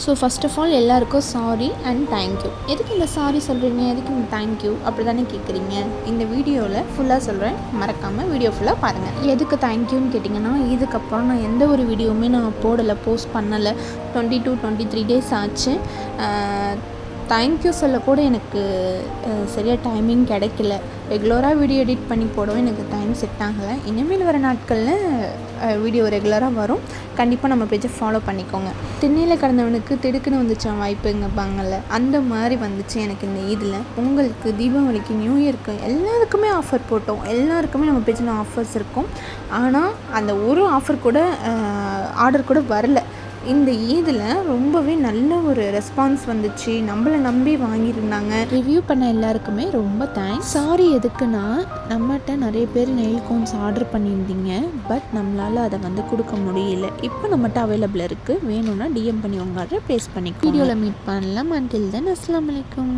So first of all எல்லாருக்கும் sorry and thank you. எதுக்கு இந்த சாரி சொல்கிறீங்க, எதுக்கு இந்த தேங்க்யூ அப்படி தானே கேட்குறீங்க. இந்த வீடியோவில் ஃபுல்லாக சொல்கிறேன், மறக்காமல் வீடியோ ஃபுல்லாக பாருங்கள். எதுக்கு தேங்க்யூன்னு கேட்டிங்கன்னா, இதுக்கப்புறம் நான் எந்த ஒரு வீடியோவுமே நான் போஸ்ட் பண்ணலை. 22-23 டேஸ் ஆச்சு. தேங்க்யூ சொல்லக்கூட எனக்கு சரியாக டைமிங் கிடைக்கல. ரெகுலராக வீடியோ எடிட் பண்ணி போடவும் எனக்கு டைம் செட் ஆகலை. இனிமேல் வர நாட்களில் வீடியோ ரெகுலராக வரும். கண்டிப்பாக நம்ம பேஜை ஃபாலோ பண்ணிக்கோங்க. திண்ணையில் கடந்தவனுக்கு திடுக்குன்னு வந்துச்சான் வாய்ப்புங்கப்பாங்கள்ல, அந்த மாதிரி வந்துச்சு எனக்கு இந்த இதில். பொங்கலுக்கு, தீபாவளிக்கு, நியூ இயருக்கு எல்லாருக்குமே ஆஃபர் போட்டோம். எல்லாருக்குமே நம்ம பேஜில் ஆஃபர்ஸ் இருக்கும். ஆனால் அந்த ஒரு ஆஃபர் கூட ஆர்டர் கூட வரல. இந்த இதில் ரொம்பவே நல்ல ஒரு ரெஸ்பான்ஸ் வந்துச்சு. நம்மளை நம்பி வாங்கியிருந்தாங்க. ரிவ்யூ பண்ண எல்லாருக்குமே ரொம்ப தேங்க்ஸ். சாரி எதுக்குன்னா, நம்மகிட்ட நிறைய பேர் நெயில் கோன்ஸ் ஆர்டர் பண்ணியிருந்தீங்க. பட் நம்மளால் அதை கொடுக்க முடியல. இப்போ நம்மகிட்ட அவைலபிள் இருக்குது. வேணும்னா டிஎம் பண்ணி உங்கள் ஆர்டர் ப்ளேஸ் பண்ணிக்கோ. வீடியோவில் மீட் பண்ணலாம். அன்டில் தென் அஸ்ஸலாமு அலைக்கும்.